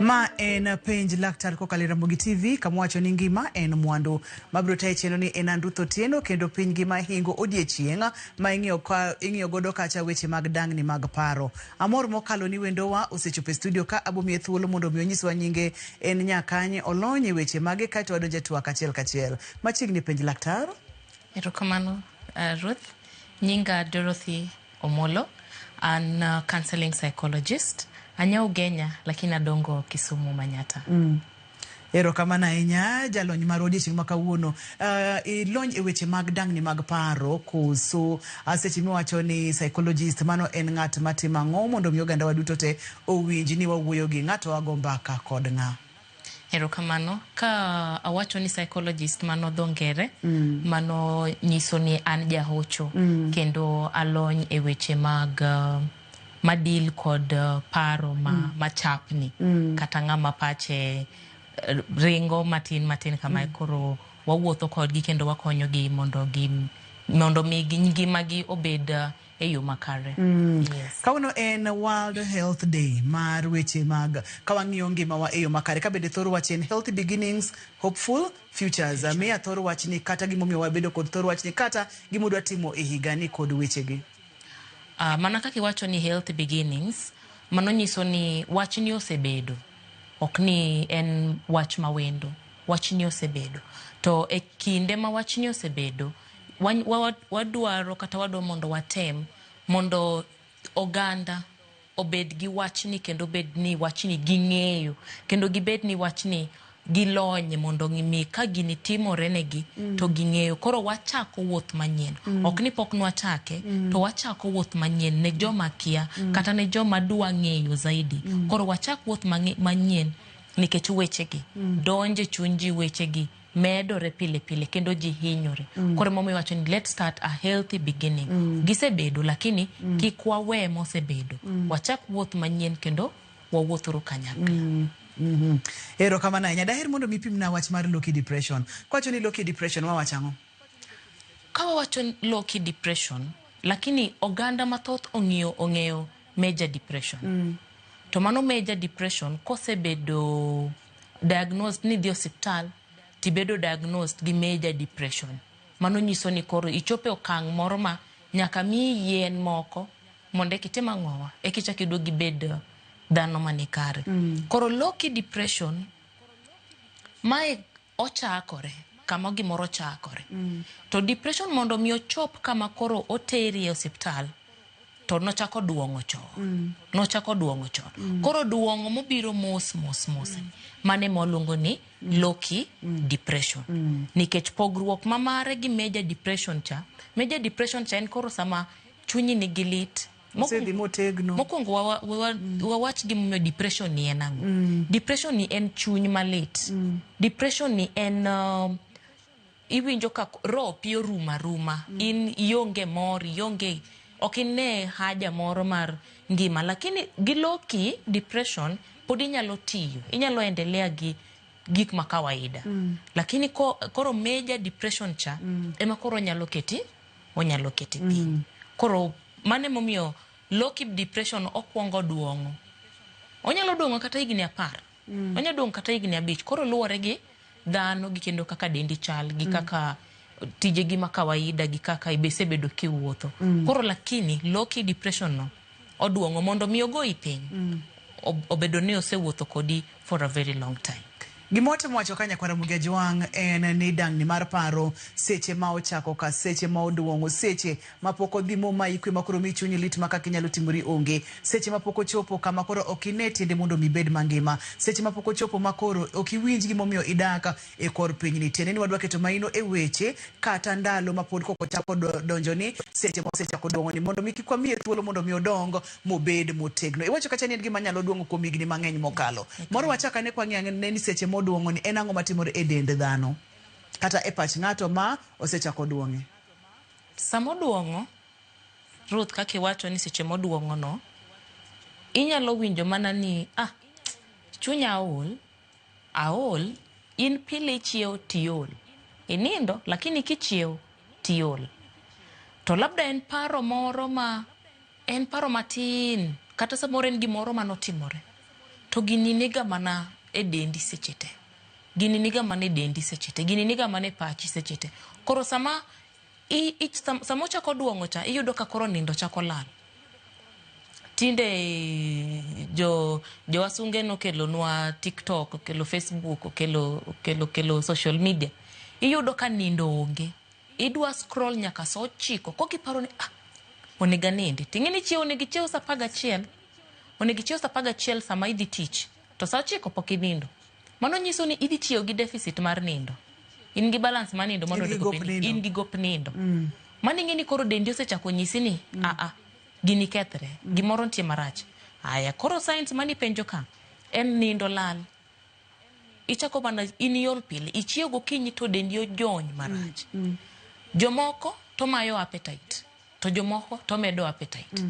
Ma en penj laktar kokalo Ramogi TV kamwacho ni ngima en mwandu. Mabro tayo cheno ni en Andutho Otieno kendo piny ngima hingo odiechieng' ma ing'iyo godo kacha weche mag dang'ni mag paro. Amor mokalo ni wendowa osechopo e studio ka abomiye thuolo mondo mi onyiswa nyinge en nyakanye olony e weche mage kato wadonje twak achiel kachiel. Machiegni penj laktar. Erokamano, Ruth. Nyinga Dorothy Omolo, an counseling psychologist. Anya Ugenya lakini adongo Kisumu Manyata. Erokamano ahinya jalony mar odiechieng' ma kawuono. Ilony e weche mag dang'ni mag paro koso seche miwacho ni psychologist mano en ng'at matimo ang'o mondo mi oganda waduto te owinj ni wawuoyo gi ng'ato wago mbaka kod ng'a. Erokamano, ka awacho ni psychologist mano dho ngere, mano nyiso ni an jahocho kendo alony e weche mag madil kod paro machapni kata ng'ama pache ringo matin kama koro wawuotho kodgi kendo wakonyogi mondo mi ngimagi obed e yo makare. Yes. Kawuono en World Health Day mar weche mag kawang'iyo ngimawa e yo makare ka bende thoro wach en healthy beginnings, hopeful futures. Miya thoro wach ni kata gimomiyo wabedo kod thoro wach ni kata gimodwa timo e higani kod wechegi. Mana kaki wacho ni healthy beginnings, mano nyiso ni wach ni osebedo. Ok ni en wach mawendo. Wach ni osebedo. To e kinde ma wach ni osebedo, wadwaro kata wadwa mondo watem, mondo oganda obed gi wach ni kendo obed ni wach ni ging'eyo. Kendo gibed ni wach ni gilonye mondo ngimi ka gini timore negi to ging'eyo. Koro wachako wuoth manyien. Ok ni pok nwachake, to wachako wuoth manyien ne joma kia kata ne joma dwa ng'eyo zaidi. Koro wachak wuoth manyien nikech wechegi. Donje chunji wechegi. Medore pile kendo ji hinyore. Koro momi wacho ni let's start a healthy beginning. Gisebedo lakini kik wawe mosebedo. Wachak wuoth manyien kendo wawuothuru kanyakla. Erokamano ahinya. Daher mondo mipimna wach mar low-key depression. Kwacho ni low-key depression wawacho ang'o? Ka wawacho low-key depression, lakini oganda mathoth ong'eyo major depression. To mano major depression kosebedo diagnosed ni dhi osiptal tibedo diagnosed gi major depression. Mano nyiso ni koro ichope okang' moro ma nyaka mi yien moko monde kitima ng'owa ekichak idwo gibed dhano manikare. Koro low-key depression mae ochakore kama gimoro chakore. To depression mondo mi ochop kama koro oteri e hospital to nochako duong'o chon. Koro duong'o mobiro mos. Mane molungo ni low-key depression. Nikech pogruok mamare gi major depression cha. Major depression cha en koro sama chunyi nigi lit. Mokwongo wawach gimomiyo depression ni en ang'o. Depression ni en chuny malit. Depression ni en iwinjo ka ropi oruma. In ionge mor, ok ine haja moro mar ngima. Lakini gi low-key depression pod inyalo tiyo. Inyalo endelea gi gik ma kawaida. Lakini koro major depression cha ema koro onyalo keti piny. Koro mane momiyo low-key depression okwongo duong'o. Onyalo duong'o kata higni 10. Onyalo duong'o kata higni 5. Koro luwore gi dhano gi kendo kaka dendi chal gi kaka tijegi ma kawaida gi kaka ibesebedo kiwuotho. Koro lakini low-key depression no oduong'o mondo mi ogoi piny. Obedo ni osewuotho kodi for a very long time. Gimote mwacho kanya kwa Ramogi Ajwang' en ni dang'ni mar paro seche ma ochako ka seche ma oduong'o seche ma pok odhi ma ikwe makoro mi chunyi lit ma kaka inyalo timori onge seche ma pok ochopo kama koro ok ine tiende mondo mi bed mangima seche ma pok ochopo makoro ok iwinj gimomiyo idaka e kor piny ni tiende ni wadwa keto maino e weche kata ndalo ma pod kok ochako donjo ni seche ma osechako duong'o ni mondo mi kik wamiye thuolo mondo mi odong mobed motegno. Iwacho kacha ni en gima nyalo duong'o kuom higni mang'eny mokalo. Moro wachaka ne kwang'e ni seche duong'o ni en ang'o matimore e dend dhano kata e pach ng'ato ma osechako duong'e. Samo duong'o Ruth kaki wacho ni seche moduong'o no inyalo winjo mana ni chunya aol in pile ichiew tiol inindo lakini kichiew tiol to labda en paro moro ma en paro matin kata samoro en gimoro manotimore to gini niga mana e dendi sechete. Gini niga mana e dendi sechete. Gini niga mana e pachi sechete. Koro sama samo chako duongo cha, iyudo ka koro nindo chako lal. Tinde jo wasunge no kelo nwa TikTok, kelo Facebook, kelo social media. Iyudo ka nindo onge. Idwa scroll nyaka so chiko. Koki paro ni, onega nindi. Tingini chie onegi chie usapaga chiel. Onegi chie usapaga chiel sama idhi tich. To sa chiko poki nindo. Mano nyiso ni idhi chio gi deficit mar nindo. In gi balance mar nindo. In gi gop nindo. Mani ngini koro dendi ose chako nyisi ni, gini kethre. Gimoro ntie marach. Aya, koro science mani penjo ka. En nindo lal. Ichako bana iniol pile. Ichio go kinyi to dendi ojony marach. Jomoko to mayo appetite. To jomoko to medo appetite.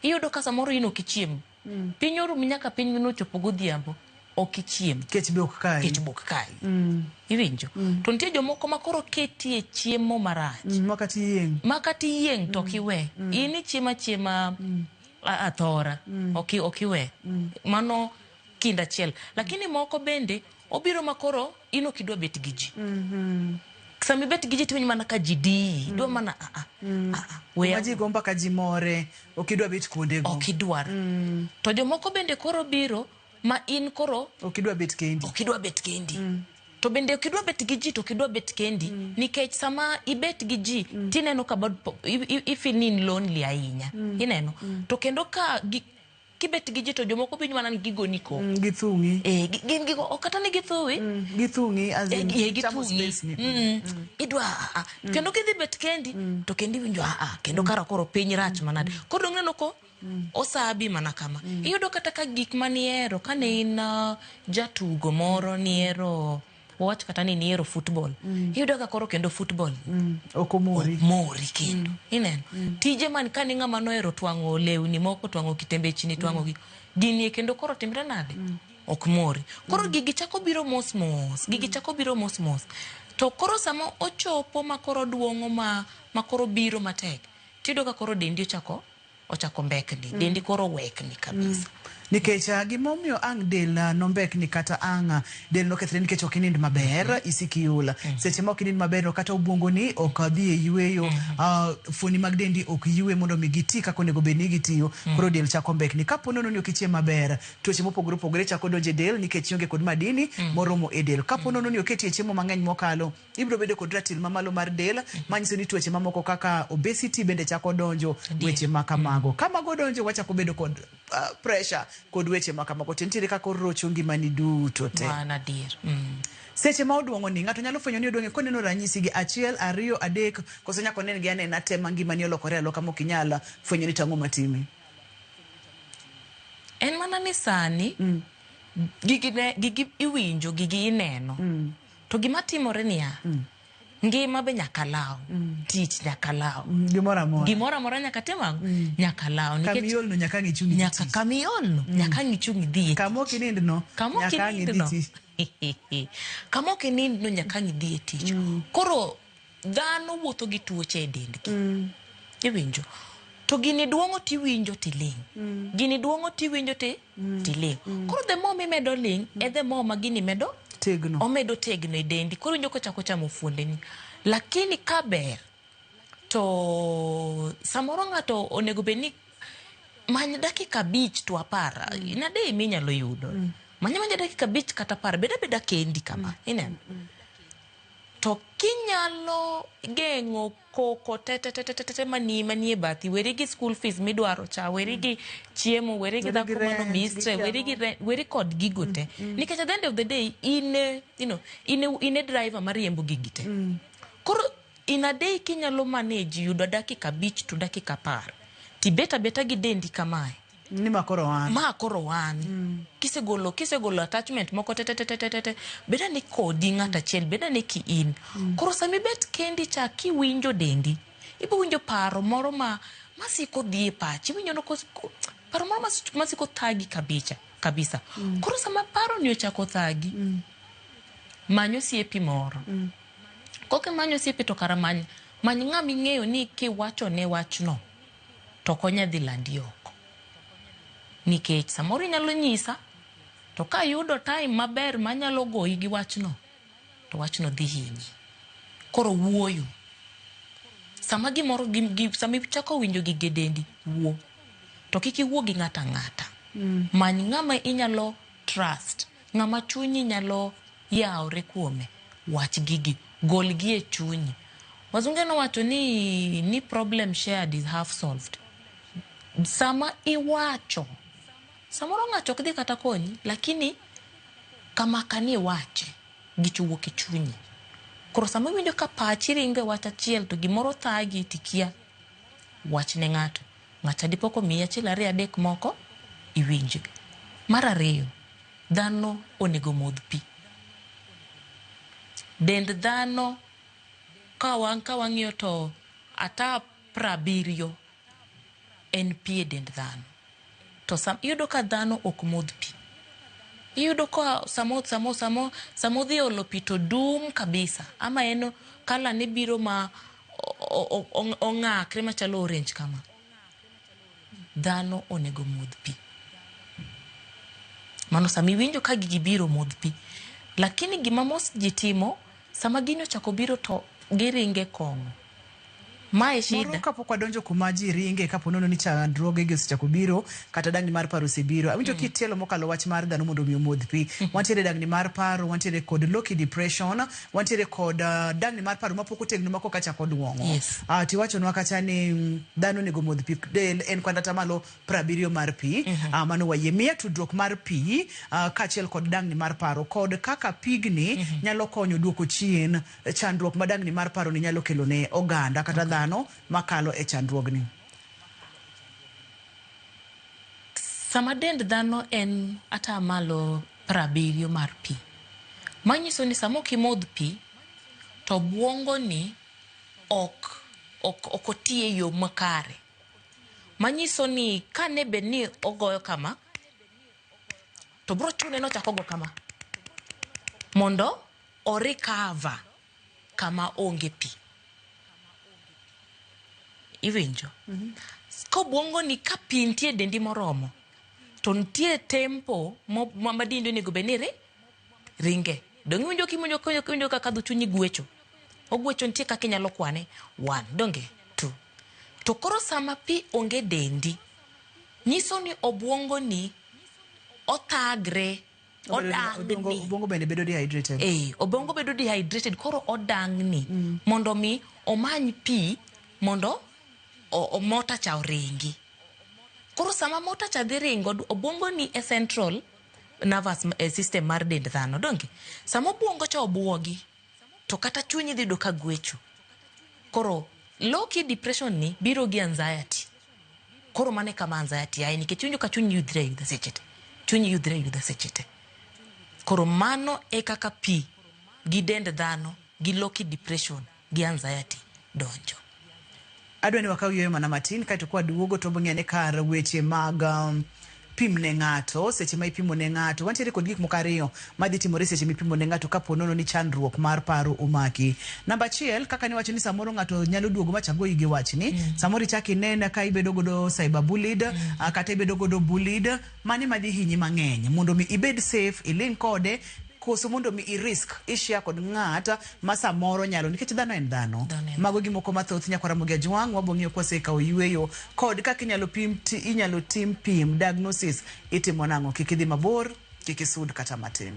Iyudo ka samoro ino kichiem. Pinyoru minyaka piny mino chopo godhiambo okichiem. Kech bok kai. Iwinjo. To nitie jomoko makoro ketie chiemo marach. Makati yieng to kiwe. Ini chiema athora. Okiwe. Mano kinda chiel. Lakini moko bende obiro makoro ino kidwa bet giji. Sami bet giji tiwenye mana kajidi. Dwa mana Maji gomba kajimore. Okidwa bet kondego. Okidwar. To jomoko bende koro biro ma in koro okidwa bet kendi. To bende okidwa bet giji to okidwa bet kendi. Nikech sama ibet giji tineno ka ifinin lonely ahinya. Ineno. To kendo ka kibet giji to jomoko pinyo mana gigo niko. Githungi. Gigo okata ni githui. Githungi as in githungi. Idwa kendo kidhi bet kendi to kendi winjo kendo kara koro piny rach manade. Koro ng'eno ko osabi mana kama. Iyudo kata ka gik maniero kane in jatugo moro niero watch kata ni niero football. Iyudo ka koro kendo football okomori mori kendo. Ineno. Tije man kane ng'ama noero twango lewni moko, twango kitembe chini, twango gini kendo koro timre nade ok mori. Koro gigi chako biro mos mos. To koro sama ochopo makoro duongo makoro biro matek. Tido ka koro dendi ochako mbekni. Dendi koro wekni kabisa. Nikech gimomio ang' del nombekni kata ang' del nokethre nikech ok inind maber isikiula. Seche ma ok inind maber kata obwongo ni ok dhi e yweyo, fuoni mag dendi ok ywe mondo mi giti kaka onego bed ni gitiyo, koro del chako mbekni. Kapo nono ni ok ichiem maber, tuoche mopogore opogore chako donjo e del nikech ionge kod madini moromo e del. Kapo nono ni oketie chiemo mang'eny mokalo, ibiro bedo kod ratil mamalo mar del, manyiso ni tuoche mamoko kaka obesity bende chako donjo, weche makamago. Kamago donjo wachako bedo kod pressure kod weche makamago. Tentiere kaka orocho ngimani duto te. Mana dir. Seche ma oduongo ni ng'ato nyalo fwenyo ni oduonge koneno ranyisi gi 1, 2, 3 koso nyako nen gi anena te ngimani olokore aloka mok inyala fwenyo ni tang'o matimi. En mana ni sani gigi iwinjo, gigi ineno. To gima timore niya, ngima be nyaka law, tich nyaka law. Gimora mora nyaka tema nyaka law. Kamiol no nyaka ngichungi. Nyaka kamiol no nyaka ngichungi dhi. Kamo kinind no nyaka ngidhi. Kamo kinind no nyaka ngidhi e tich. Koro dhano wuotho gi tuoche e dendgi. Iwinjo. To gini duongo tiwinjo tiling. Gini duongo tiwinjo tiling. Koro the more medo ling, the more ma gini medo tegno. Omedo tegno e dendi. Koro winjo ko chako chamo fuondeni. Lakini kaber to samoro ng'ato onego beni many dakika 5 to 10 inade minyalo yudo. Manya dakika 5 kata 10 beda kendi kama. Ineno. To kinyalo geng'o koko tete manie bathi, weri gi school fees midwaro cha, weri gi chiemo, weri gi dhako mano mistre, weri kod gigo te. Nikech at the end of the day, ine driver mariembo gigi te. Koro in a day kinyalo manage yudo dakika 5 to dakika 10. Ti beta gi dendi kamae. Ni makoro wan. Kisegolo attachment moko tete. Beda ni kodi ng'ata chiel, beda ni ki in. Koro sami bet kendi cha kiwinjo dendi. Ibo winjo paro moro masiko dhi e pachi. Winjo no paro moro masiko thagi kabisa. Koro sama paro ni ochako thagi. Manyo siepi moro. Koke manyo siepi to kara many ng'ami ng'eyo ni kiwacho ne wachno to konya dhi landi oko. Nikech samoro nyalo nyisa To ka yudo time maber manyalo goyi gi wachno, to wachno dhi hinyi. Koro wuoyo. Sama gimoro sama ichako winjo gi dendi, wuo. To kik iwuo gi ng'ata ng'ata. Many ng'ama inyalo trust, ng'ama chunyi nyalo yaore kuome. Wach gigi, gol gi e chunyi. Wazunge nowacho ni problem shared is half solved. Sama iwacho, samoro ng'ato ok dhi kata konyi, lakini kama kani wache, gichuwuok e chunyi. Koro sama iwinjo ka pachi ringe wach achiel to gimoro thagi tikia, wach ne ng'ato. Ng'ato dipoko miyi achiel 2 3 moko, iwinji. Mar ariyo, dhano onego modh pi. Dend dhano ka wang'iyo to ata 70 en pi e dend dhano. To iyudo ka dhano ok modh pi. Iyudo ka samo dhi olo pi to dum kabisa. Ama eno kala ne biro ma ong'akre machalo orange kama. Dhano onego modh pi. Mano sama iwinjo ka gigi biro modh pi. Lakini gima mos jitimo, sama gino chako biro to giringe kong'o. Mae shida. Moro kapok wadonjo kuma ji ringe kapo nono ni chandruoge gi osechako biro kata dangni mar paro osebiro. Awinjo kitielo mokalo wach mar dhano mondo mi omodh pi. Wantiere dangni mar paro, wantiere kod low-key depression, wantiere kod dangni mar paro mapok otegno ma koka chako duong'o. Yes. Tiwachonwa kata ni dhano onego modh pi en kwan atamalo 70 mar pi. Mano wayie miya tudruok mar pi kaachiel kod dangni mar paro kod kaka pigni nyalo konyo duoko chien chandruok ma dangni mar paro ni nyalo kelo ne oganda kata dhano makalo e chandruogni. Sama dend dhano en atamalo 70 mar pi. Manyiso ni samo kimodh pi to buongo ni ok otie yo makare. Manyiso ni kane bed ni ogoyo kama to bro chune no chako go kama mondo o recover kama onge pi. Iwinjo. Ko buongo ni ka pi ntie dendi moromo to ntie tempo ma dendi onego benire ringe. Dongi winjo ka kadho chunyi gwecho. Ogwecho ntie kaka inyalo kwane 1 donge 2. To koro sama pi onge dendi nyiso ni obuongo ni othagre, odangni. Obongo bende bedo dehydrated. Obongo bedo dehydrated, koro odangni mondo mi omany pi mondo mota cha oringi. Koro sama mota cha dhi ringo, obongo ni e central nervous system mar dend dhano donge. Sama obongo cha obuogi to kata chunyi dhi do ka gwecho. Koro low-key depression ni biro gi anxiety. Koro mane kama anxiety ai nikech chunyi ka chunyi yudhre yudha sechete. Chunyi yudhre yudha sechete. Koro mano e kaka pi gi dend dhano gi low-key depression gi anxiety donjo. Adwani wakawuoyo mana matin kaito kwa duogo to bang'e kar weche mag pim ne ng'ato, seche ma ipimo ne ng'ato. Wantiere kod gik moko ariyo madhi timore seche mipimo ne ng'ato kapo nono ni chandruok mar paro omaki. Namba 1, kaka ni wacho ni samoro ng'ato nyalo duogo machango igi wachni, samoro ichaki nena ka ibedo godo cyberbullied, kata ibedo godo bullied, mani madhi hinyi mang'eny. Mondo mi ibed safe, iling kode, koso mondo mi i-risk ishia kod ng'ata ma samoro nyalo nikech dhano en dhano. Mago gimoko mathoth nyakwara Mugia Jwang' wabong'eyo kwaseka oyueyo kod kaka inyalo tim pim diagnosis itimo nang'o. Kik idhi mabor, kik isud kata matin.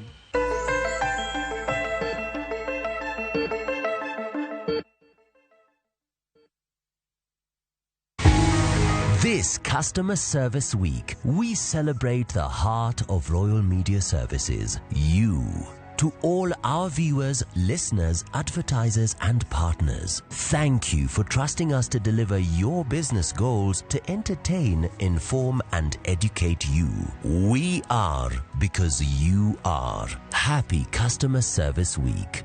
This Customer Service Week, we celebrate the heart of Royal Media Services, you. To all our viewers, listeners, advertisers and partners, thank you for trusting us to deliver your business goals to entertain, inform and educate you. We are because you are. Happy Customer Service Week.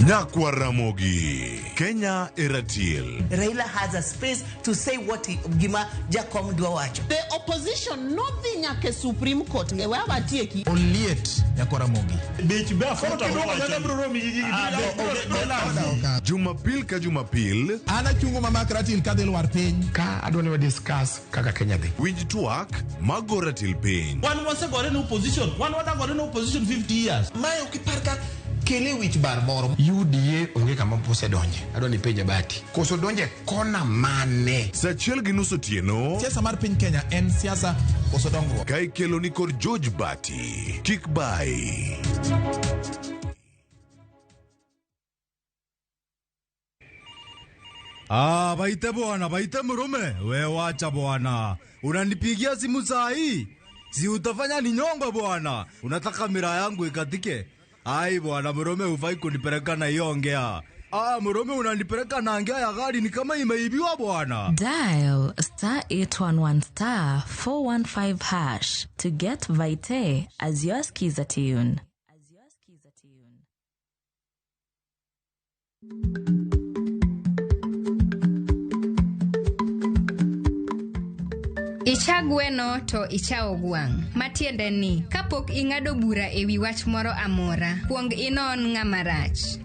Nyakwa Ramogi, Kenya Eratil. Raila has a space to say what Gima Jakom Dwawacho. The opposition, nothing like a Supreme Court. Oliet Nyakwa Ramogi. Jumapil ka Jumapil. Ana chungo mama Ratil kadel war piny. Ka adwani wa discuss kaka Kenya dhi. Winj twak magoratil piny. One was a gotten opposition. One was a gotten opposition 50 years. Mayo kiparka kele wich bar moro. UDA onge kama pose donje. Adwani penja bati. Koso donje kona mane. Sachiel gi nus otieno. Siasa mar piny Kenya en siasa koso dongruok. Ka ikelo ni kod George Bati. Kik bai. Baite bwana, baite murume. We wacha bwana. Unanipigia simu saa hii? Si utafanya ni nyongo bwana. Unataka mira yangu ikatike? Ai bwana, murume hufai kunipeleka na hiyo ongea. Murume unanipeleka na ongea ya gari ni kama imeibiwa bwana. Dial *811 415 hash to get Vite as your skiza tune. Ichagweno to ichao gwang. Matiende ni, kapok ingado bura ewi wach moro amora, kuong inon ng'ama rach.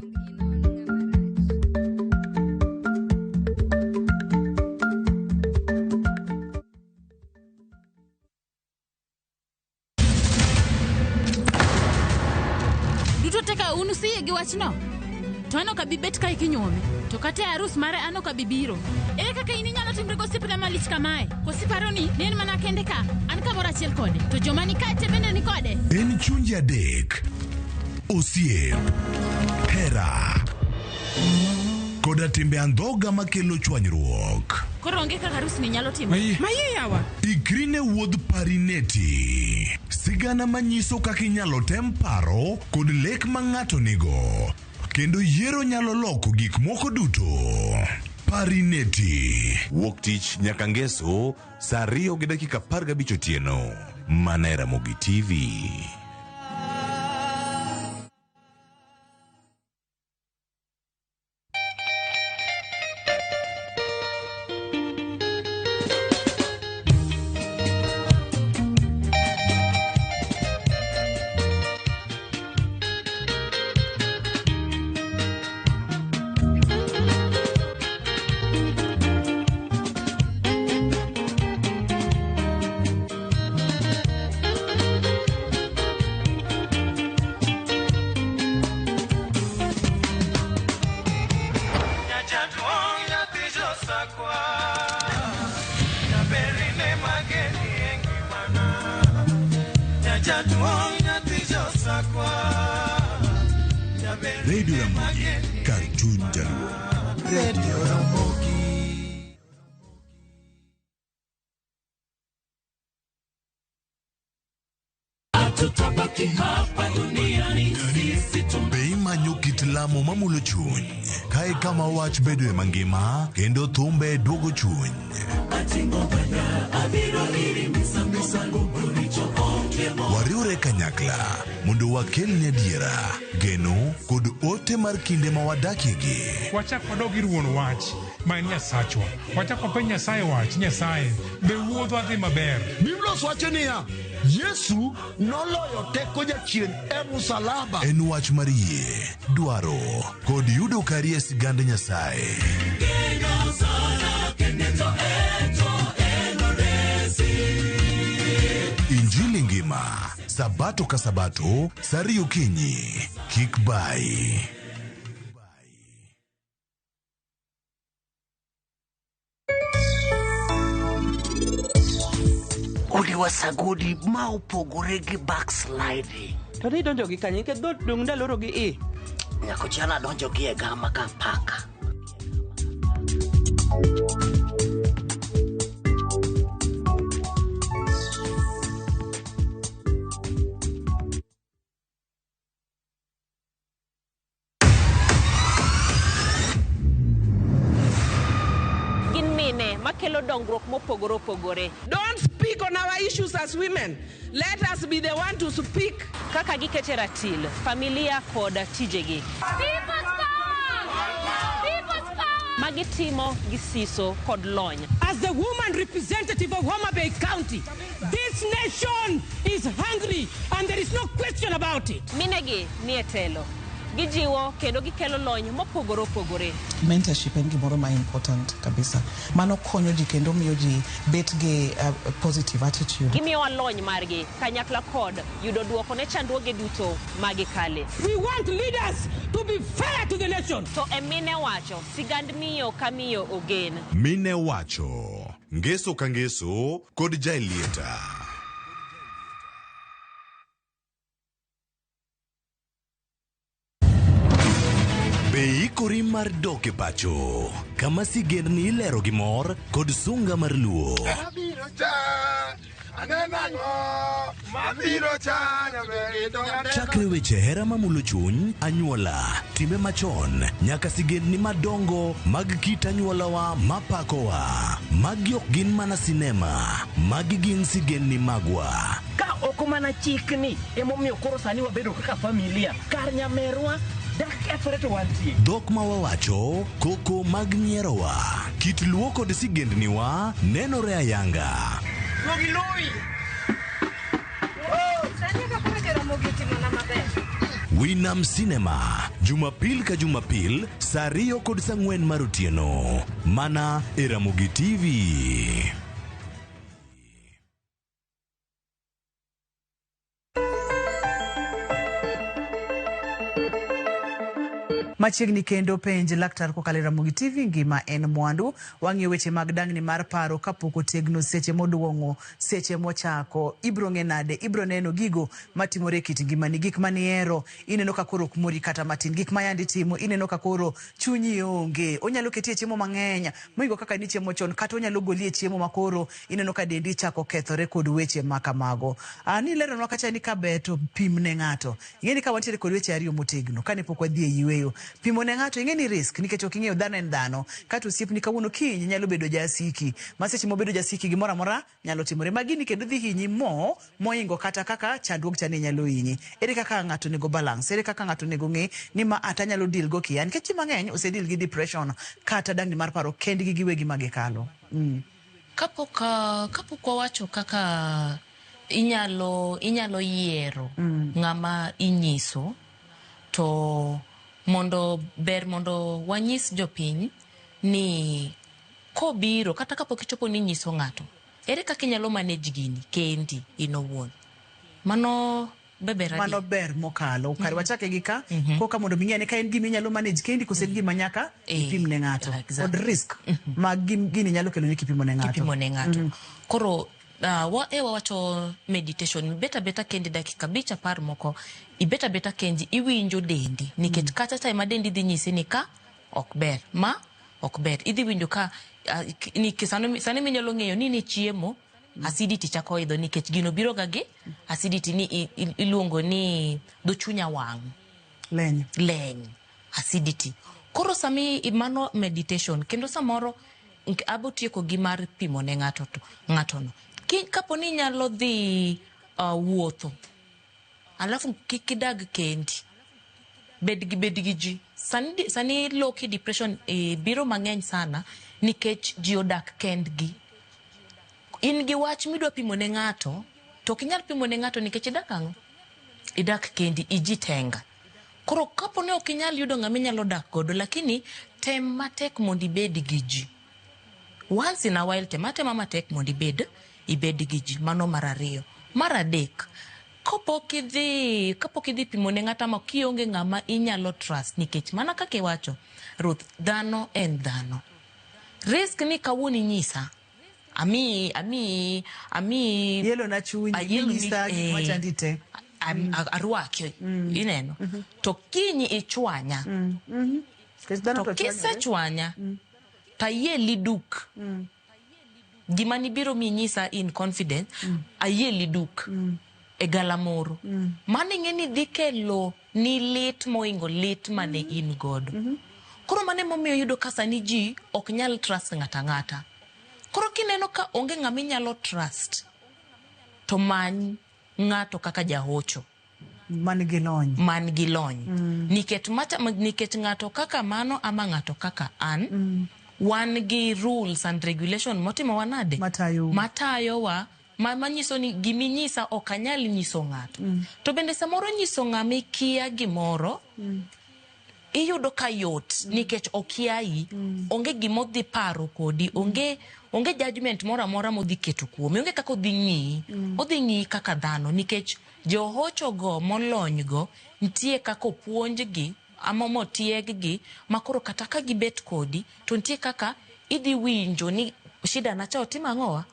Duto teka unusiye gi wachno. To ano ka bibet ka ikinyome. To kate arus mare ano ka bibiro. Ere kaka ininyalo timre gosipna malich kamae. Kosiparo ni nen mana kende ka. An kamoro achiel kode. To joma ni kate bende ni kode. En chunje adek. Osiem. Hera. Koda timbe andhoga makelo chwanyruok. Koro onge kaka arus ni nyalo timo. Maye yawa. Ikrine wuodh parineti. Sigana manyiso kaka inyalo tem paro kod lek ma ng'ato nigo. Kendo yiero nyalo loko gik moko duto. Parineti. Wuok tich nyaka ngeso, saa 2:15 otieno. Mana Ramogi TV. Radio Ramogi, Cartoon Jaluo. Radio Ramogi. Atutabaki hapa duniani sisi tumbe manyo kitlamo mamulo chuny. Kai kama wach bedo e mangima kendo thumbe duogo chuny. Wariure kanyakla mondo wakelne adiera, geno kod ote mar kinde ma wadakiegi. Wachak wadogi ruon wach ma en Nyasachwa. Wachak wapenj Nyasaye wach, Nyasaye be wuodhwa dhi maber. Biblia wacho niya, Yesu noloyo teko jachien e msalaba. En wach mar yie, dwaro kod yudo kari e sigand Nyasaye. Injili ngima, sabato ka sabato, saa 2 okinyi. Kik bai. Odi wasagodi ma opogore gi backsliding. To ni donjo gi kanye ke dot dung ndaloro gi i. Nyako chana donjo gi e gama ka paka. Makelo dongruok mopogore opogore. Don't speak on our issues as women. Let us be the one to speak. Kaka gikete ratil, familia koda tijegi. People stop! magitimo gi siso kod lony. As the woman representative of Homa Bay County, this nation is hungry and there is no question about it. Minegi ni etelo. Gijiwo kendo gikelo lony mopogore opogore. Mentorship en gimoro ma important kabisa. Mano konyo ji kendo miyo ji bet gi positive attitude. Gimiyo lony margi kanyakla kod yudo duoko ne chandruoge duto magikale. We want leaders to be fair to the nation. To emine wacho sigand miyo kamiyo ogen. Mine wacho ngeso ka ngeso kod jailieta. Beikori mar doke pacho kama sigendni ilero gi mor kod sunga mar luo. Chakre weche hera mamulo chuny, anyuola, timbe machon, nyaka sigendni madongo mag kit anyuolawa mapakowa. Magi ok gin mana sinema, magi gin sigendni magwa. Ka ok mana chikni emomiyo koro sani wabedo kaka familia kar nyamerwa. Dhok ma wawacho, koko mag nyierowa, kit luo kod sigendniwa nenore ayanga. Winam Cinema, Jumapil ka Jumapil, saa 2 kod saa 4 mar otieno, mana e Ramogi TV. Machiegni kendo penj laktar kokalo Ramogi TV ngima en mwandu. Wang'e weche mag dang'ni mar paro kapok otegno seche moduong'o, seche mochako. Ibro ng'e nade, ibro neno gigo matimore kit ngimani, gik maniero, ineno ka koro kumori kata matin, gik mayandi timo, ineno ka koro chunyi onge. Onyalo ketie chiemo mang'eny, moingo kaka ni chiemo chon, kata onyalo golie chiemo makoro, ineno ka dendi chako kethore kod weche makamago. Ni lero nwa kacha ni kabeto pim ne ng'ato. Ing'eni ka wantiere kod weche ariyo motegno, kane pok wadhi e yweyo. Pimo ne ng'ato ing'eni risk nikech ok ing'eyo dhano en dhano. Kata osiepni kawuono kiny nyalo bedo jasiki. Maseche mobedo jasiki gimoro amora nyalo timore. Magini kendo dhi hinyi moingo kata kaka chandruok chane nyalo hinyi. Ere kaka ng'ato nego balance, ere kaka ng'ato nego ng'e ni ma ata nyalo deal go kian. Nikech ji mang'eny osedil gi depression kata dang'ni mar paro kendgi giwegi magikalo. Kapok wawacho kaka inyalo yiero ng'ama inyiso, to mondo wanyis jopiny ni kobiro kata kapok ichopo ni nyiso ng'ato, ere kaka inyalo manage gini kendi inowuon. Mano ber mokalo. Kare wachake gi ka koka mondo ming'e ka en gima inyalo manage kendi kose gima nyaka ipim ne ng'ato. Od risk mag gini nyalo kelo ni kipimo ne ng'ato. Koro wawacho meditation, beta kendi dakika 5 10 moko, ibeta kendi iwinjo dendi, nikech kata time ma dendi dhi nyisi ni ka ok ber, idhi winjo ka sani minyalo ng'eyo ni chiemo acidity chako idho, nikech gino biro ga gi acidity ni iluongo ni dho chunya wang', leny acidity. Koro sami mano meditation, kendo samoro abo tieko gi mar pimo ne ng'atono. Kapo ni nyalo dhi wuotho, alafu kikidag kendi, bed gi ji. Sani low-key depression biro mang'eny sana nikech ji odak kendgi. In gi wach midwa pimo ne ng'ato, to kinyal pimo ne ng'ato nikech idak ang'o? Idak kendi, iji tenga. Koro kapo ne ok inyal yudo ng'ama inyalo dak godo, lakini tem matek mondo ibed gi ji. Once in a while tema matek mondo ibed gi ji. Mano mar ariyo. Mar adek, kapok idhi pimo ne ng'ata ma kionge ng'ama inyalo trust, nikech mana kaka iwacho Ruth, dhano en dhano. Risk ni kawuoni nyisa ami yelo na chunyi nyisa gik machandite arwaki ineno to kinyi ichwanya to kisechwanya tayeli duk gima nibiro mi nyisa in confidence ayeli duk e galamoro mane ng'eni dhi kelo ni lit moingo lit mane in godo. Koro mane momiyo yudo kasa ni ji ok nyal trust ng'ata. Koro kineno ka onge ng'ama inyalo trust, to many ng'ato kaka jahocho. man gi lony nikech ng'ato kaka mano ama ng'ato kaka an wan gi rules and regulation motimo wanade matayowa manyiso ni giminyisa ok anyal nyiso ng'ato to bende samoro nyiso ng'ama ikia gimoro iyudo ka yot nikech okiai onge gimodhi paro kodi onge judgment moro amora modhi keto kuomi onge kaka odhi ng'i kaka dhano nikech johocho go molony go nitie kaka opuonjgi ama motieggi makoro kata ka gibet kodi to nitie kaka idhi winjo ni shida na cha otima ang'owa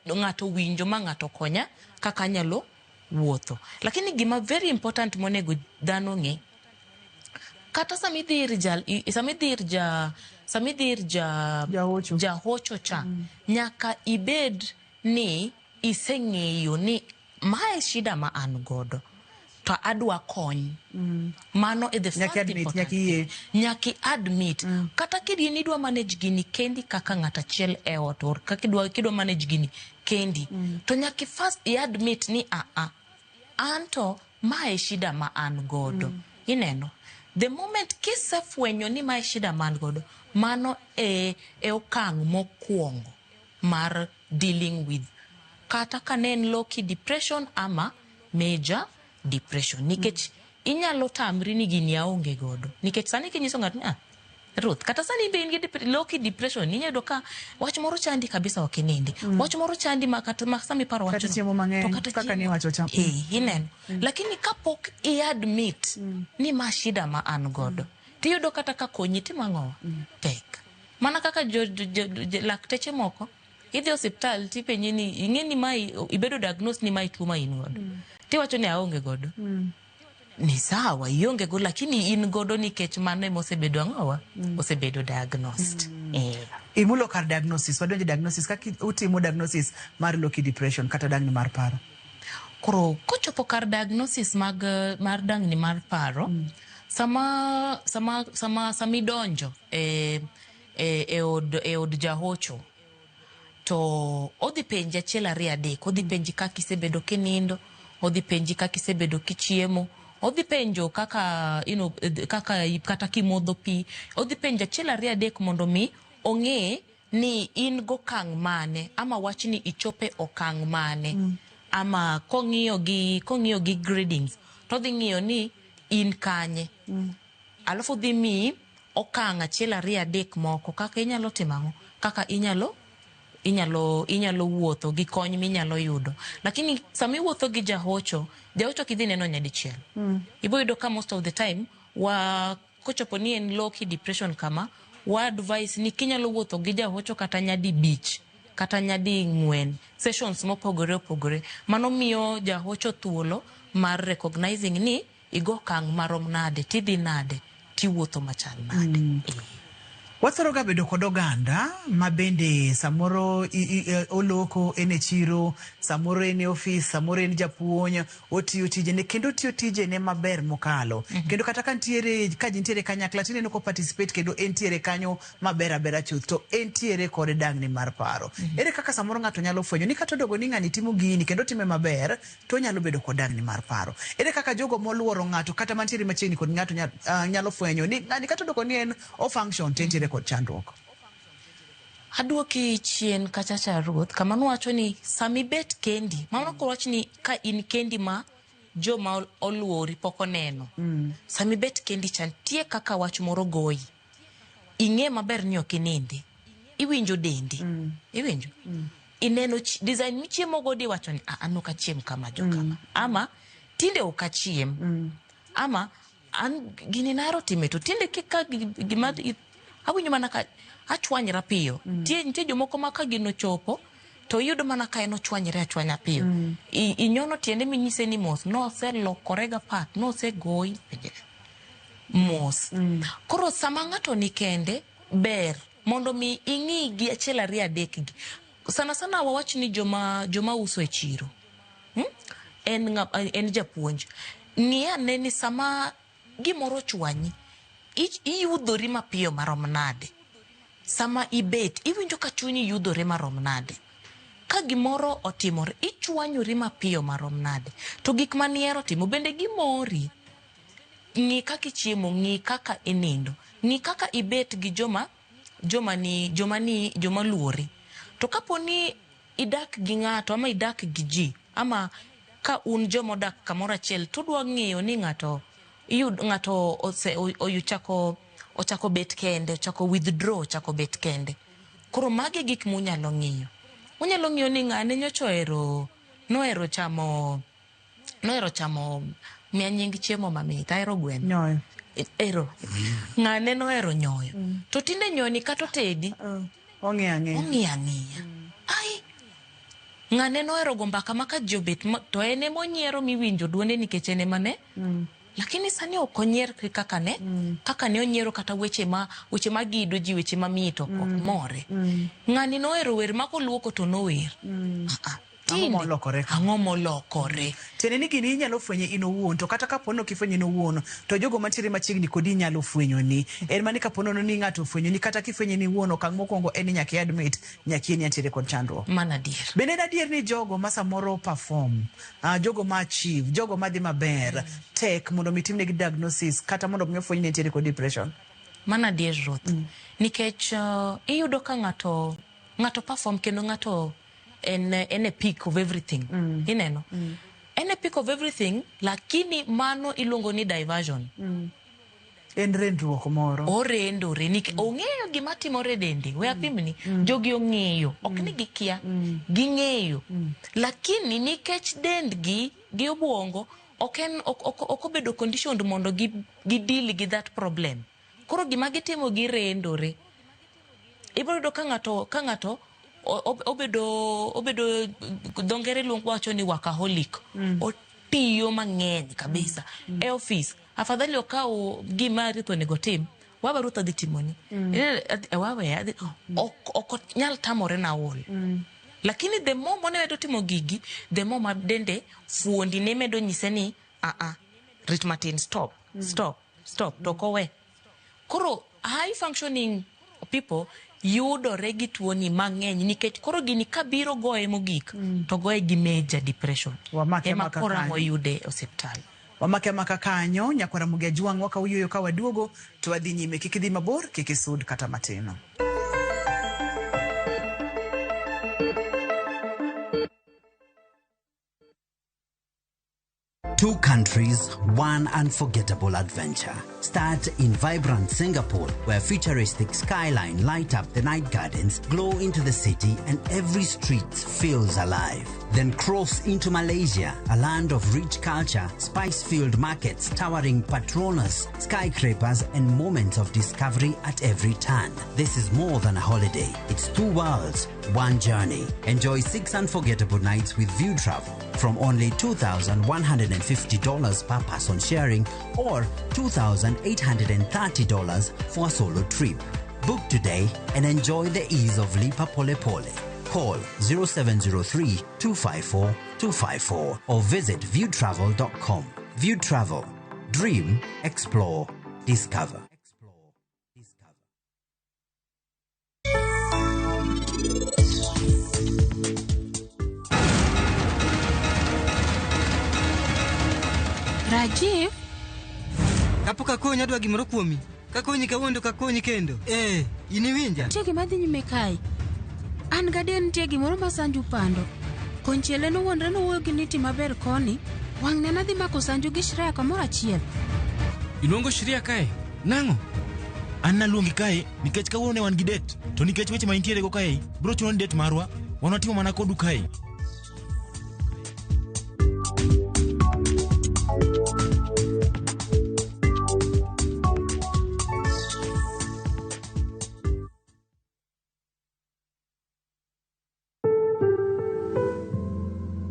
ng'ato winjo ma ng'ato konya kaka nyalo wuotho lakini gima very important monego dhano ng'e kata samidhir jahocho cha nyaka ibed ni iseng'eyo ni mae shida ma an godo to adwa kony mano is the first important nyaki admit kata kidi ni dwa manage gini kendi kaka ng'ata chiel e ot or kaka kidwa manage gini kendi to nyaki first admit ni anto mae shida ma an godo ineno the moment kisefwenyo ni mae shida ma an godo mano e okang' mokwongo mar dealing with kata kanen low-key depression ama major depression nikech inyalo tamri ni gini aonge godo nikech sani kinyiso ng'ato Ruth kata sani be in gi low-key depression inyalo ka wach moro chandi kabisa okinindi wach moro chandi makata sami paro wach to kaka ni wacho cham ineno lakini kapok admit ni ma shida ma an godo tiyudo kata ka konyi timang'owa tek mana kaka lakteche moko idhi hospital tipenye ni ing'eni mai ibedo diagnose ni mai tuo ma in godo tiwacho ni aonge godo ni sawa ionge godo lakini in godo nikech mano mosebedo ang'owa osebedo diagnosed imulo kar diagnosis wadonje diagnosis kaka utimo diagnosis mar low-key depression kata dangni mar paro koro kochopo kar diagnosis mar dangni mar paro sama idonjo e od jahocho to odhi penji achiel ariyo adek odhi penji kaka isebedo kinindo odhi penji kaka isebedo kichiemo odhi penjo kaka kata kimodho pi odhi penjo achiel ariyo adek mondo mi ong'e ni in gokang' mane ama wach ni ichope okang' mane ama kong'iyo gi gradings to dhi ng'iyo ni in kanye alafu dhi mi okang' achiel ariyo adek moko kaka inyalo timang'o kaka inyalo wuotho gi kony minyalo yudo lakini sami wuotho gi jahocho kidhi neno nyadichiel ibo yudo ka most of the time kochopo ni en low-key depression kama advice ni kinyalo wuotho gi jahocho kata nyadi 5 kata nyadi 4 sessions mopogore opogore mano miyo jahocho thuolo mar recognizing ni igo kang' marom nade tidhi nade tiwuotho machal nade wathoro ga bedo kod oganda ma bende samoro oloko ene chiro samoro ene office samoro ene japuonj otiyo tijene kendo otiyo tijene maber mokalo kendo kata ka nitiere kanyakla tineno ko participate kendo entiere kanyo maber abera chuth to entiere kod dangni mar paro ere kaka samoro ng'ato nyalo fwenyo ni kata odogo ni ng'ani timo gini kendo time maber to nyalo bedo kod dangni mar paro ere kaka jogo moluoro ng'ato kata mantiere machiegni kod ng'ato nyalo fwenyo ni ng'ani kata odogo ni en o function tentiere kod chandruok aduoki chien kachacha Ruth kama nuwacho ni sami bet kendi mama ko wacho ni ka in kendi ma joma oluori poko neno sami bet kendi chantie kaka wach moro goyi ing'e maber ni okinindi iwinjo dendi iwinjo ineno design michiemo godi wacho ni an ok achiem kama kama ama tinde ok achiem ama an gini naro time to tinde kika gima awinjo mana ka achwanyra piyo nitie jomoko ma ka gino chopo to yudo mana ka eno chwanyre achwanya piyo inyono tiende minyise ni mos no se lokorega pat no se goyi mos koro sama ng'ato ni kende ber mondo mi ing'i gi achiel ariyo adek gi sana wawach ni joma uso e chiro en japuonj ng'i ane ni sama gimoro chwanyi iyudhori mapiyo marom nade sama ibet iwinjo ka chunyi yudhore marom nade ka gimoro otimore ichwanyori mapiyo marom nade to gik maniero timo bende gimori ng'i kaka ichiemo ng'i kaka inindo ng'i kaka ibet gi joma luori to kaponi idak gi ng'ato ama idak gi ji ama ka un joma dak kamoro achiel to dwa ng'eyo ni ng'ato ochako bet kende ochako withdraw ochako bet kende koro magi gik munyalo ng'iyo ni ng'ane nyocha nohero chamo mia nying chiemo mamit ahero gweno nyoyo ng'ane nohero nyoyo to tinde nyoni kata tedi ong'e ang'iya ai ng'ane nohero go mbaka maka jobet to ene monyiero miwinjo duonde nikech ene mane lakini sani ok onyier kaka ne onyiero kata weche magido ji weche mamito ok more ng'ani nohero wer makoluoko to nower ang'o molokore tene ni gini inyalo fwenye in owuon to kata kapono kifwenye in owuon to jogo mantiere machiegni kodi nyalo fwenyoni en mani kapono ni ng'ato fwenyoni kata kifwenye ni wuon okang' mokwongo en nyaka admit nyaki ni antiere kod chandruok mana adier bende adier ni jogo ma samoro perform jogo ma achieve jogo madhi maber tek mondo mitimne gi diagnosis kata mondo mi ofweny ni antiere kod depression mana adier Ruth nikech iyudo ka ng'ato perform kendo ng'ato en a peak of everything ineno en a peak of everything lakini mano iluongo ni diversion en rendruok moro orendore ong'eyo gima timore dende we apimni jogi ong'eyo ok ni gikia ging'eyo lakini nikech dendgi gi obwongo ok obedo conditioned mondo deal gi that problem koro gima gitimo girendore ibiro ka ng'ato obedo dongere luongo wacho ni workaholic otiyo mang'eny kabisa e office afadhali okaw gima rito nego tim wabaruta dhi timoni ok nyal tamore na ol lakini the more monedo timo gigi the more ma dende fuondi ne medo nyise ni rit matin stop to kowe koro high functioning people yudore gi tuoni mang'eny nikech koro gini kabiro goye mogik to goye gi major depression ema kora moyude osiptal wamake maka kanyo nyakwara Mugia Jwang wakawuoyo ka waduogo to wadhi nyime kik idhi mabor kik isud kata matino. Two countries, one unforgettable adventure. Start in vibrant Singapore, where futuristic skyline light up the night gardens, glow into the city, and every street feels alive. Then cross into Malaysia, a land of rich culture, spice-filled markets, towering Petronas, skyscrapers, and moments of discovery at every turn. This is more than a holiday. It's two worlds, one journey. Enjoy 6 unforgettable nights with View Travel from only $2,150 per person sharing or $2,830 for a solo trip. Book today and enjoy the ease of Lipa Pole Pole. Call 0703-254-254 or visit viewtravel.com. View Travel. Dream, explore, discover. Rajiv? Kapo kakonyi adwa gimoro kuomi. Kakonyi kawuondo kakonyi kendo. Iniwinja? Nitie gima dhi nyime kae. An gadier nitie gimoro ma Sanju pando. Konchiele nowuondre nowuoyo gi Niti maber koni. Wang' ne nadhi mako Sanju gi Shreya kamoro achiel. Iluongo Shreya kae? Nang'o? An naluongi kae nikech kawuono ne wan gi det. To nikech weche ma intiere go kae, bro chuno ni det marwa. Wan watimo mana kodu kae.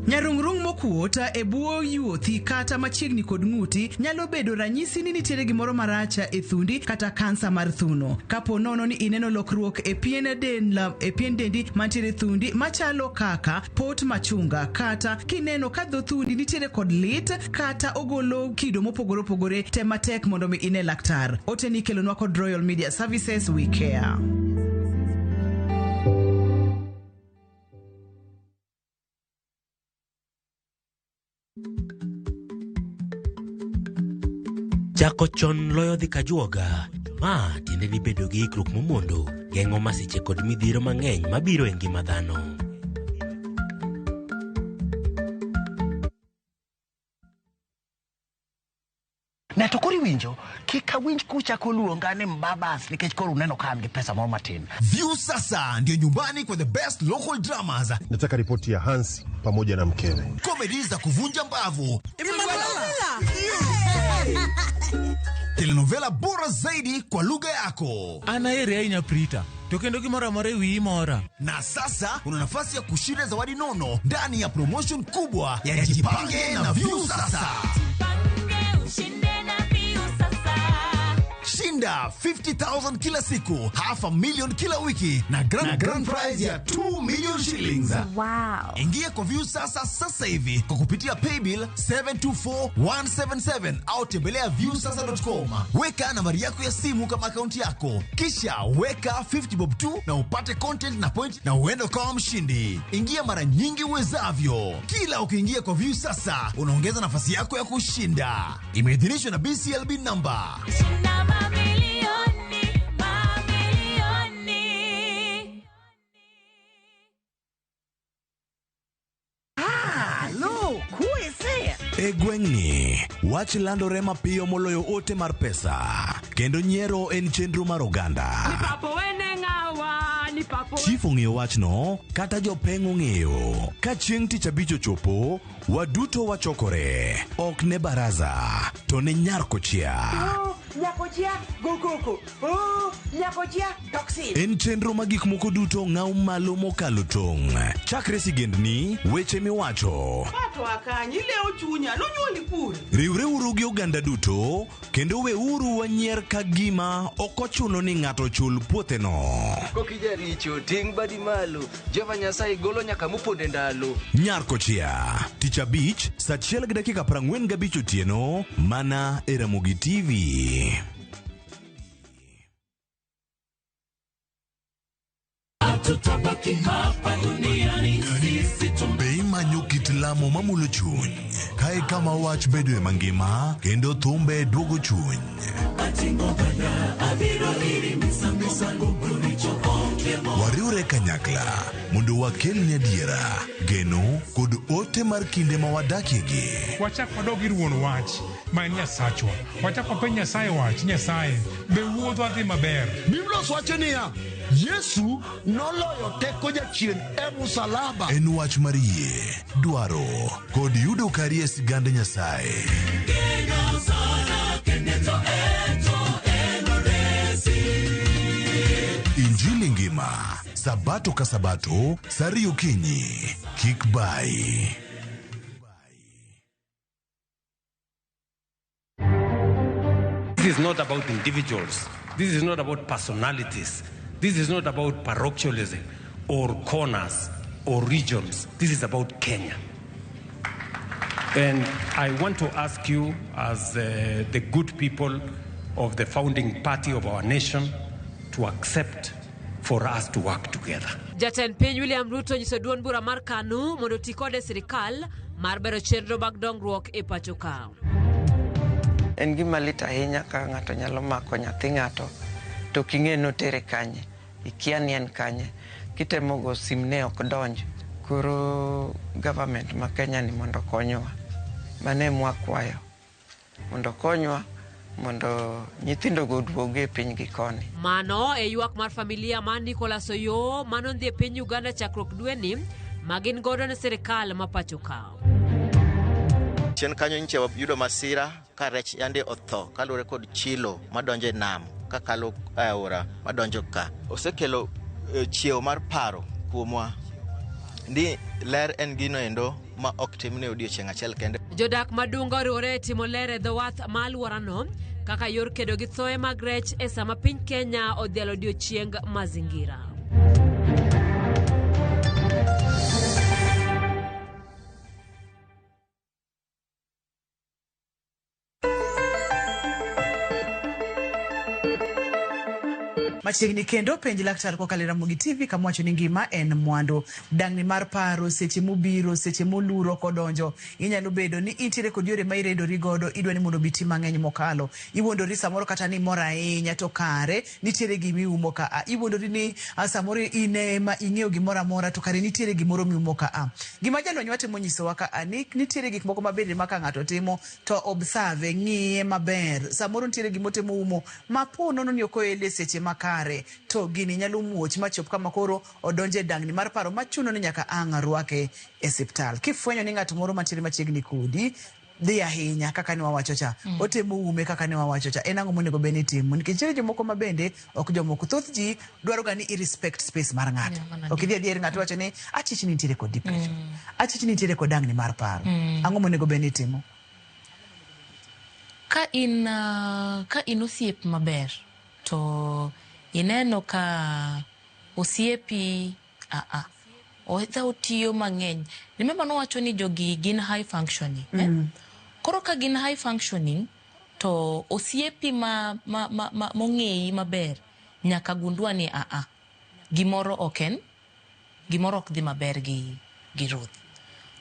Nyarungrung mokuota e buo yuothi kata machiegni kod ng'uti nyalo bedo ranyisi ni nitiere gimoro maracha e thundi kata kansa mar thuno. Kapo nono ni ineno lokruok e pien dendi mantiere thundi machalo kaka pot machunga kata kineno ka dho thundi nitiere kod lit kata ogolo kido mopogore opogore tema tek mondo mi ine laktar. Oteni kelonwa kod Royal Media Services, we care. Chako chon loyo dhi kajuoga. Ma tiende ni bedo gi ikruok momondo geng'o masiche kod midhiero mang'eny mabiro e ngima dhano. Na to kori winjo, kika winj kucha koluonga ni mbabas nikech koro uneno kama gi pesa mwa matin. View sasa ndio nyumbani kwa the best local dramas. Nataka ripoti ya Hansi pamoja na mkewe. Comedy za kuvunja mbavu. Telenovela bora zaidi kwa lugha yako. Anaere ainya Prita. Tokendo gimora mare wi mora. Na sasa una nafasi ya kushinda zawadi nono ndani ya promotion kubwa ya Jipange na View sasa. Shinda 50,000 kila siku, $500,000 kila wiki na grand prize ya 2 million shillings. Wow. Ingia kwa View sasa hivi kwa kupitia paybill 724177 au tembelea viewsasa.com. Weka nambari yako ya simu kama akaunti yako, kisha weka 50 bob tu na upate content na point na uende kama mshindi. Ingia mara nyingi uwezavyo. Kila ukiingia kwa View sasa unaongeza nafasi yako ya kushinda. Imeidhinishwa na BCLB number. Egweng'ni, wach landore mapiyo moloyo ote mar pesa. Kendo nyiero en chenro mar oganda. Chief ong'eyo wachno, kata jopeng' ong'eyo. Ka chieng' tich abich ochopo, waduto wachokore. Ok ne baraza, to ne nyarkochia. Nyakochia gokoko. Nyakochia toxin. En chenro ma gik moko duto ng'aw malo mokalo tong'. Chakre sigendni, weche miwacho. Pato akanyi leo chunya, nonyuoli pur. Riwre uru gi oganda duto, kendo we uru wanyier ka gima okochuno ni ng'ato chul puothe no. Kokija richo, ting' badi malo, Jehova Nyasaye golo nyaka moponde ndalo. Nyarkochia, tich abich, saa 1:45 otieno, mana e Ramogi TV. Be imanyo kit lamo mamulo chuny, kae kama wach bedo e mangima, kendo thumbe duogo chuny. Wariure kanyakla mondo wakelne adiera, geno kod ote mar kinde ma wadakiegi. Wachak wadog ir wuon wach ma en Nyasachwa. Wachak wapenj Nyasaye wach, Nyasaye be wuodho adhi maber. Biblia wacho niya, Yesu noloyo teko jachien e msalaba. En wach mar yie, dwaro kod yudo kari e sigand Nyasaye. Injili ngima, sabato ka sabato, sari okinyi, kik bai. This is not about individuals. This is not about personalities. This is not about parochialism or corners or regions. This is about Kenya. And I want to ask you, as the good people of the founding party of our nation, to accept for us to work together. Jatend piny William Ruto nyiso duond bura mar KANU mondo ti kode sirikal mar bero chenro mag dongruok e pacho ka. En gima lit ahinya ka ng'ato nyalo mako nyathi ng'ato to king'e notere kanye, ikia ni en kanye, kitemo go simne ok donj. Koro government ma Kenya ni mondo konywa, mane mwakwayo mondo konywa mondo nyithindo go duoge piny gi koni. Mano e ywak mar familia ma Nicholas Oyo mano ndhi e piny Uganda chakrok dwe ni magin godo ne sirikal ma pacho ka. Chien kanyo nyiche yudo masira ka rech yande otho kalure kod chilo madonje nam kakalo aora madonjo ka. Osekelo chiew mar paro kuomwa. Ndi ler en gino endo ma ok timne odiochieng' achiel kende. Jodak madungo riwore timo ler e dho wath ma alworano kaka yor kedo gi thoe mag rech e sama piny Kenya odhialo odiochieng' mazingira. Machiegni kendo penj laktar kokalo Ramogi TV kamwacho ni ngima en mwandu. Dang'ni mar paro seche mobiro, seche moluro kodonjo. Inyalo bedo ni intiere kod yore ma iredori godo, idwa ni mondo biti mang'eny mokalo. Iwuondori samoro kata ni mor ahinya to kare nitiere gimiumo ka. Iwuondori ni samoro ine ma ing'eyo gimoro amora to kare nitiere gimoro miumo ka. Gima jalony watimo nyisowa ka ni nitiere gik moko mabende ma ka ng'ato timo to observe, ng'iye maber. Samoro nitiere gimotimo umo ma po nono ni okoele seche makare to gini nyalo muoch machop kama koro odonje dang'ni mar paro machuno ni nyaka ang' rwake e osiptal. Kifwenyo ni ng'ato moro mantiere machiegni kodi dhi ahinya kaka ni wawacho cha, otemo ume kaka ni wawacho cha, en ang'o monego bed ni timo? Nikech nitie jomoko ma bende ok jomoko, thoth ji dwaro ga ni i-respect space mar ng'ato. Ok idhi adier ng'ato wacho ni achich ni nitiere kod depression, achich ni nitiere kod dang'ni mar paro. Ang'o monego bed ni timo? Ka in osiep maber to ineno ka osiepi oedha otiyo mang'eny. Remember no wacho ni jogi gin high functioning. Koro ka gin high functioning to osiepi mong'eyi maber nyaka gundua ni gimoro ok dhi maber gi Ruth.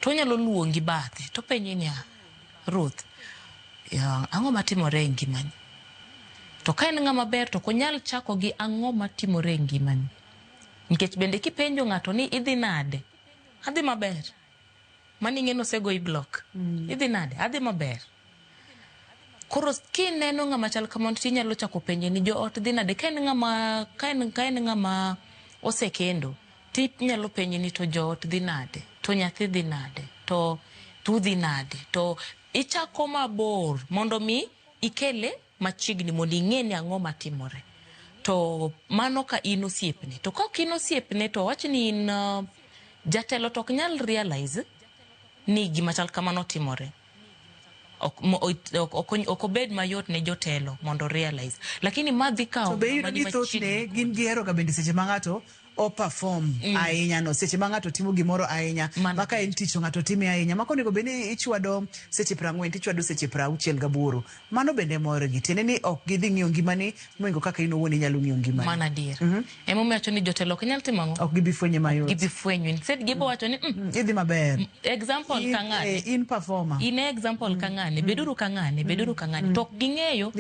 To nyalo luongi bathe to penji ni Ruth, ang'o matimore e ngimani? To ka en ng'ama ber to konyal chako gi ang'o matimore e ngimani. Nikech bende kipenjo ng'ato ni idhi nade? Adhi maber. Mani ng'eno sego i block. Idhi nade? Adhi maber. Koro kineno ng'ama chal kamano tinyalo chako penje ni jo ot dhi nade? Ka en ng'ama osekendo tinyalo penje ni to jo ot dhi nade? To nyathi dhi nade? To tu dhi nade? To ichako mabor mondo mi ikele machiegni mondo ing'e ni ang'o matimore. To mano ka in osiepne. To ka in osiepne to wach ni in jatelo to ok nyal realize ni gima chal kamano timore. Ok obed mayot ne jotelo mondo realize. Lakini madhi ka to be ni thothne gin gihero ga bende seche ma ng'ato o perform ahinya no, seche ma ng'ato timo gimoro ahinya maka en tich ng'ato time ahinya maka onego bed ni ichwado seche 40 tichwado seche 68. Mano bende moro gi tiende ni ok gidhi ng'iyo ngimani moingo kaka in owuon inyalo ng'iyo ngimani. Mana adier. Emomiyo wacho ni jotelo ok nyal timo ang'o? Ok gibi fwenye mayot. Gibi fwenyo. Instead gibo wacho ni idhi maber. Example ka ng'ane. In performer. In example ka ng'ane. Beduru ka ng'ane. Beduru ka ng'ane. To ging'eyo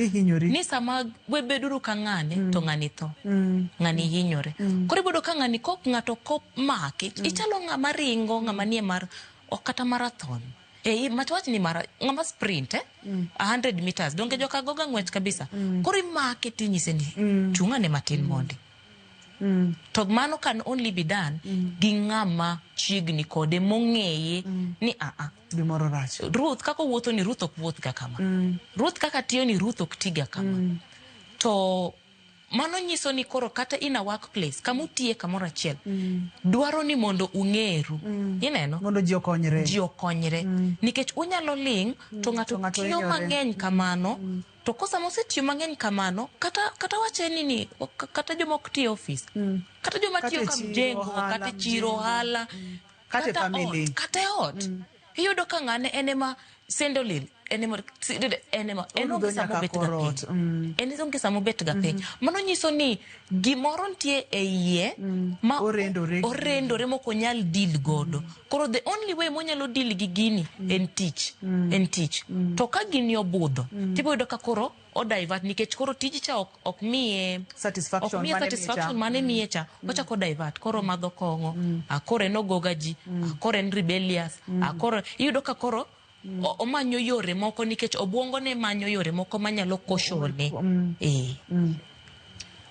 ni sama we beduru ka ng'ane to ng'ani tho. Ng'ani hinyore. Koro bodo ka ng'ani kok ng'ato kop make ichalo ng'ama ringo, ng'ama nie mar kata marathon. Machwach ni ng'ama sprint 100 meters. Donge joka goga ng'wech kabisa. Koro imake tinyise ni chung'ane matin mondi. To mano can only be done gi ng'ama chiegni kode mong'eye ni gimoro rach. Ruth kako wuotho ni Ruth ok wuoth ga kama. Ruth kaka tiyo ni Ruth ok tiga kama. To mano nyiso ni koro kata in a workplace kamutie kamoro achiel dwaro ni mondo ung'eru. Ineno? Mondo ji okonyre. Ji okonyre. Nikech unyalo ling to ng'ato tiyo mang'eny kamano. To kosa mosetiyo mang'eny kamano kata wache ni kata joma ok tiyo office. Kata joma tiyo ka mjengo, kata chiro hala, kata family, kata ot. Iyudo ka ng'ane enema sendolil. Enema samo bet ga piny. Mano nyiso ni gimoro ntie e iye ma orendore moko nyal deal godo. Koro the only way monyalo deal gi gini en tich. To ka gini obudho tipo yudo ka koro o divert nikech koro tiji cha ok miye satisfaction mane miye cha ochako divert. Koro madho kong'o, koro en ogoga ji, koro en rebellious, koro iyudo ka koro omanyo yore moko nikech obwongo ne manyo yore moko manyalo koshone.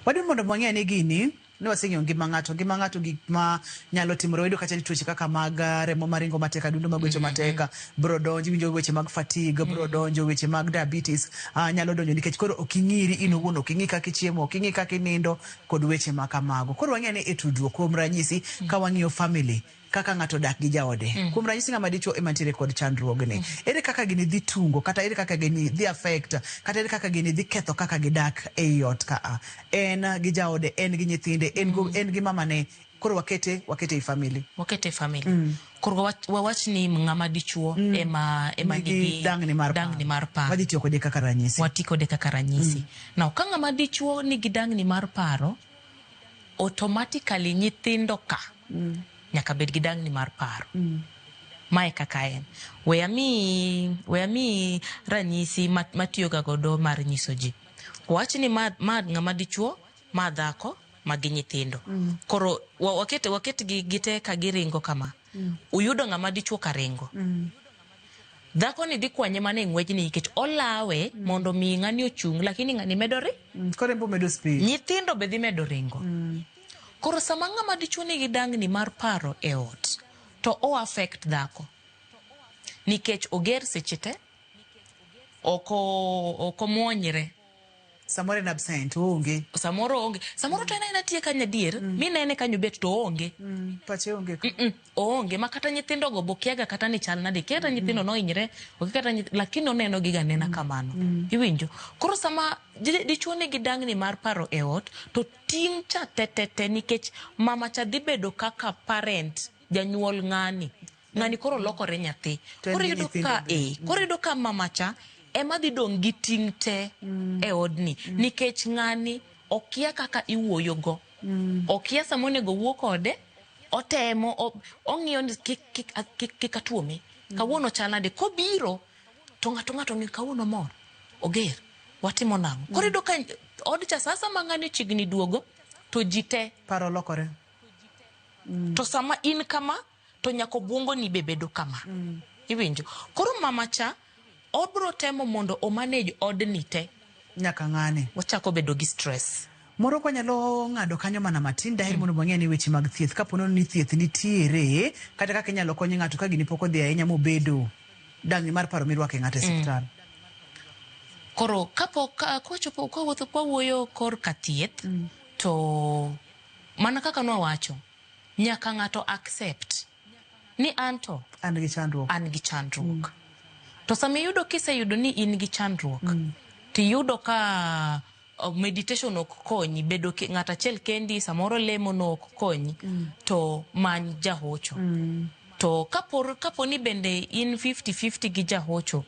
Wadi mondo mwang'e ni gini ni waseng'eyo ngima ng'ato gik ma nyalo timore. Wayudo kata ni tuoche kaka mag remo maringo matek, adundo mag weche matek, bro donjo winjo weche mag fatigue, bro donjo weche mag diabetes, nyalo donjo nikech koro ok ing'iri in owuon, ok ing'i kaka ichiemo, ok ing'i kaka inindo kod weche ma kamago. Koro wang'e ni e tudruok kuom ranyisi ka wang'iyo family kaka ng'ato dak gi jaode. Kuom ranyisi ng'ama dichuo ema nitiere kod chandruogni. Ere kaka gini dhi tungo, kata ere kaka gini dhi affect, kata ere kaka gini dhi ketho kaka gidak e ot ka en gi jaode, en gi nyithinde, en gi mamane koro wakete i family. Wakete family. Koro wawach ni ng'ama dichuo ema nigi dangni mar paro. Wadhi kode kaka ranyisi. Wati kode kaka ranyisi. Na ka ng'ama dichuo nigi dangni mar paro, automatically nyithindo ka nyaka bed gi dangni mar paro. Mae kaka en. We ami ranyisi matiyo ga godo mar nyiso ji. Wach ni mad ng'ama dichuo, ma dhako, ma gi nyithindo. Koro wakete gite ka giringo kama. Uyudo ng'ama dichuo ka ringo. Dhako ni dikwanye mane ng'wejni nikech olawe mondo mi ng'ani ochung, lakini ng'ani medori. Koro embo medo speed. Nyithindo be dhi medo ringo. Koro sama ng'ama dichuo nigi dangni mar paro e ot, to o affect dhako. Nikech oger sechete, oko muonyre. Samoro en absent, onge. Samoro onge. Samoro to ena tiye kanya dier, mi nene kanyo bet to onge. Pache onge. Onge, makata nyithindo go bokiaga kata ni chal nade. Kata nyithindo no inyre, lakini oneno giga nena kamano. Iwinjo. Koro sama dichuo nigi dangni mar paro e ot, to ting' cha tetete nikech mama cha dhi bedo kaka parent, janyuol ng'ani koro lokore nyathi. Koro yudo ka mama cha ema dhi dong' gi ting' te e odni. Nikech ng'ani okia kaka iwuoyo go. Okia samonego wuo kode, otemo, ong'iyo ni kik atuome. Kawuono chalade, kobiro, to ng'ato ng'i kawuono mor. Oger, watimo nang'o. Koro yudo ka od cha sasa ma ng'ani chigni duogo, to jite paro lokore. To sama in kama, to nyako buongo ni bebedo kama. Iwinjo. Koro mama cha, obro temo mondo o manage odni te. Nyaka ng'ane. Wachako bedo gi stress. Moro kwa nyalo ng'ado kanyo mana matin daher mondo bang'e ni weche mag thieth. Kapono ni thieth nitiere, kata kaka inyalo konyo ng'ato ka gini pok odhi ahinya mobedo dangni mar paro mirwake ng'ato e osiptal. Koro kwa wuoyo kor ka thieth, to mana kaka nwawacho, nyaka ng'ato accept ni anto an gi chandruok. To sama yudo kiseyudo ni in gi chandruok, tiyudo ka meditation ok konyi, bedo ng'ata achiel kendi, samoro lemo no ok konyi, to many jahocho. To kapo ni bende in 50-50 gi jahocho,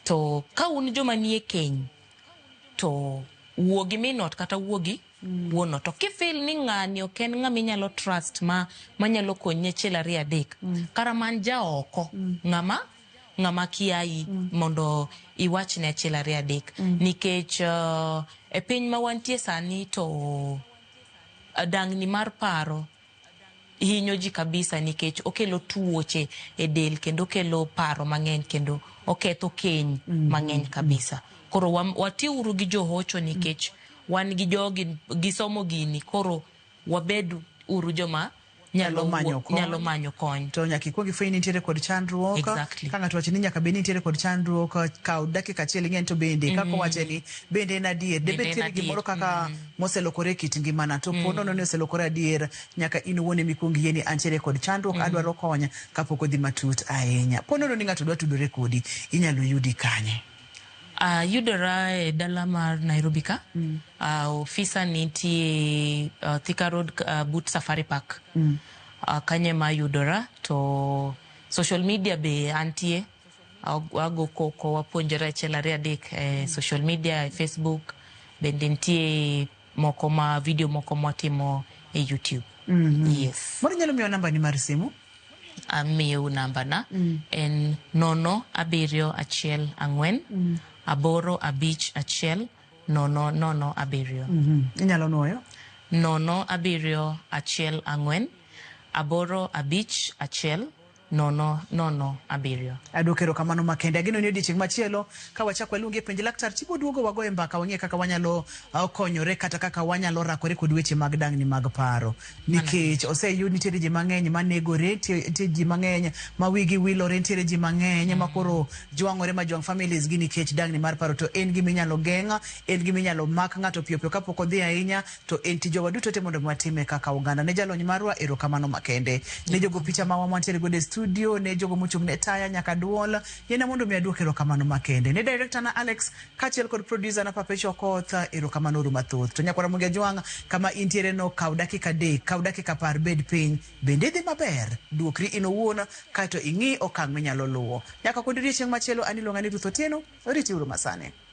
to ka un joma nie keny, to wuogi minot kata wuogi wuono. To kifil ni ng'ani ok en ng'ama inyalo trust manyalo konyi achiel ariyo adek, kara man jaoko ng'ama kiai mondo iwachne achiel ariyo adek. Nikech e piny ma wantie sani to dangni mar paro hinyo ji kabisa, nikech okelo tuoche e del kendo okelo paro mang'eny kendo oketho keny mang'eny kabisa. Koro watiuru gi johocho nikech wan gi jogi gisomo gini, koro wabed uru joma nyalo manyo kony. To nyaka ikwongi fwenyi ni nitiere kod chandruok. Exactly. Ka ng'ato wacho ni nyaka bed ni nitiere kod chandruok, kaw dakika achiel ing'e to bende kaka wache ni bende en adier. Debe nitiere gimoro kaka moselokore kit ngimana, to ponono ni oselokore adier, nyaka in wuone mikwongi yie ni antiere kod chandruok, adwaro konya kapok odhi matut ahinya. Ponono ni ng'ato dwa tudore kodi, inyalo yudi kanye? Yudora e dala mar Nairobi ka. Ofisa nitie Thika Road, but Safari Park. Kanye ma yudora. To social media be antie. Wago koko wapuonjore achiel ariyo adek social media, Facebook. Bende nitie video moko mwatimo e YouTube. Yes. Moro nyalo miyo namba ni mar simu? Amiyo namba na en 071 aboro abich achiel 007. Inyalo nuoyo 071 aboro abich achiel 007. Adwokero kamano makende. Ageno ni odiochieng' machielo ka wachako waluongi e penj laktar, chibo duogo wagoye mbaka wang'e kaka wanyalo konyore kata kaka wanyalo rakore kod weche mag dangni mag paro. Nikech oseyud nitiere ji mang'eny manegore, nitiere ji mang'eny ma wigi wilore, nitiere ji mang'eny ma koro jwang'ore ma jwang' families gi nikech dangni mar paro. To en gima inyalo geng'a, en gima inyalo mak ng'ato piyo piyo kapok odhi ahinya, to en tijowa duto te mondo watime kaka oganda. Ne jalony marwa erokamano makende. Ne jogo picha ma wantiere go studio ne jogo mochung' ne taya nyaka duol yena mondo mi aduok erokamano makende ne director na Alex kachiel kod producer na Papecho Koth erokamano uru mathoth to nyakwara Mugia Jwang kama intiere no kaw dakika 10 bed piny bende dhi maber duokri in owuon kato ing'i okang' minyalo luwo nyaka kod odiechieng' machielo aniluonga ni Ruth Otieno oriti uru masane.